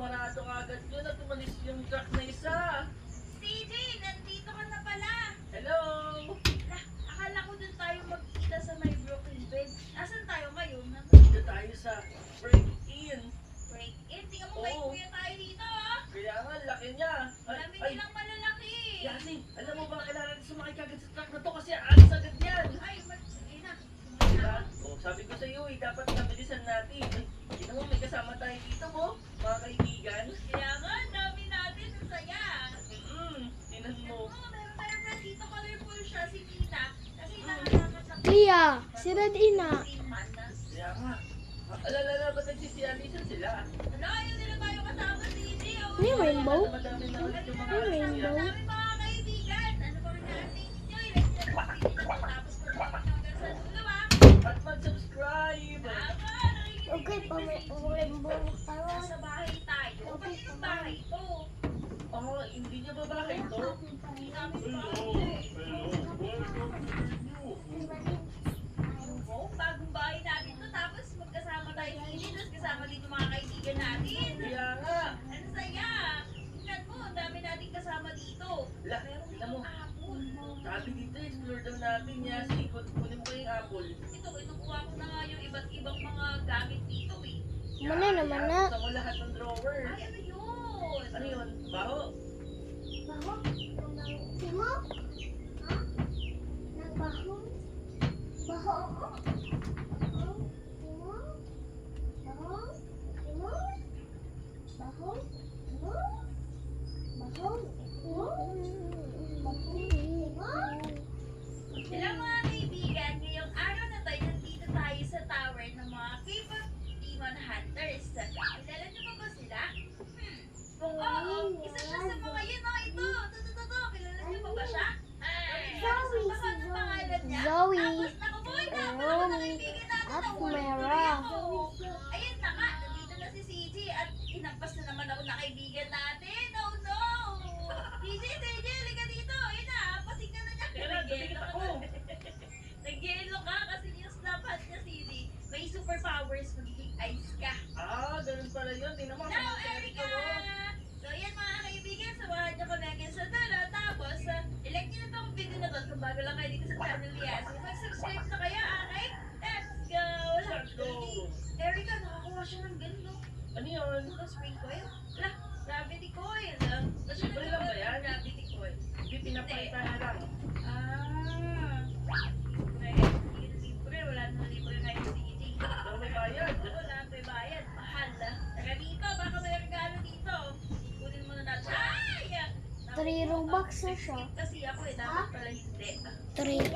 sumarado agad yun at tumalis yung truck na isa. CJ, nandito ka na pala. Hello! Akala ko dun tayo magkita sa may Brooklyn Bridge. Nasaan tayo ngayon? Dito tayo sa break-in. Break-in. Tingnan mo, may Oo. kuya tayo dito, ah. Kaya nga, laki niya. Dami nilang malalaki. Yasi, alam mo ba, kailangan natin sumakay kagad sa truck na to kasi alis agad yan. Ay, sige na. Diba? Oh, sabi ko sa iyo, dapat nabilisan natin. Tingnan mo, may kasama tayo dito mo, mga kaibigan. Kaya nga, ang dami natin. Ang saya. Tingnan mo. Oo, meron pa dito. Colorful siya, si Nina. Kasi nakalakat lang. Kuya, si Red Ina. Kaya nga. Alala, ba't nagsisiyalisan sila? Ano, ayaw nila tayo kasama, CJ. May rainbow? Madami na ulit yung mga May rainbow? Ang dami mga kaibigan. Ano ba rin natin ninyo? I-like nyo na tapos pag-like hanggang sa dulo, ah. At mag-subscribe! Tama, Okay, pa may rainbow tayo. Nasa bahay tayo. Ba't yung bahay ito? Oh, hindi niya ba bakit to? Hindi namin bahay. Oh, bagong bahay natin to. Tapos magkasama tayo dito. Tapos kasama dito mga kaibigan natin. Kaya nga. Ang saya. Tingnan mo, ang dami natin kasama dito. Alam mo, Apple. sabi dito, explore daw natin niya. Sige, kunin mo kayong apple. Ito, kinukuha ko na nga yung iba't ibang mga gamit dito eh. Mana naman na. Buksan mo lahat ng drawer. Ay, ano yun? Ano yun? Baho? Baho? Timo? Ha? Nagbaho? Baho ako? Baho? Timo? Baho? Timo? Baho? Timo? Baho? Timo? Baho? Timo? Hello mga kaibigan, ngayong araw na tayo, nandito tayo sa tower ng mga K-pop Demon Hunters. Kilala niyo ba sila? Oo, isa siya sa mga yun, mga ito. Kilala niyo ba siya? Zoe, Baka ano pangalan niya? Zoe. Tapos nakuboy na, Romy. mga kaibigan natin At na walang Mera. ako. Ayun na nga, nandito na si CJ at inampas na naman ako na kaibigan natin. Oh no! CJ, halika dito. Ayun na, pasig na niya. Kaya tumikit ako. Nag-yelo ka kasi yung snap hat niya, CJ. May superpowers, magiging ice ka. Ah, ganun pala yun. Tingnan mo. Now, sumaseri Erica! ka, oh. So, yan mga kaibigan, samahan niyo kami hanggang sa dulo. Tapos, ilike niyo na itong video na to kung bago lang kayo dito sa channel niya. So, mag-subscribe na kayo, okay? Let's go! Let's go. Erica, nakakuha siya ng ganda. Ano yun? Ano spring coil? Wala, gravity coil. Libre lang ba yan? Gravity coil. Hindi, pinapalitan na lang. Ah. Libre, wala na libre kayo CJ. Pero may bayad. Wala na may bayad. Mahal. Taga dito, baka may regalo dito. Kunin mo na natin. Ay! 3 Robux na siya. Kasi ako dapat pala hindi. 3.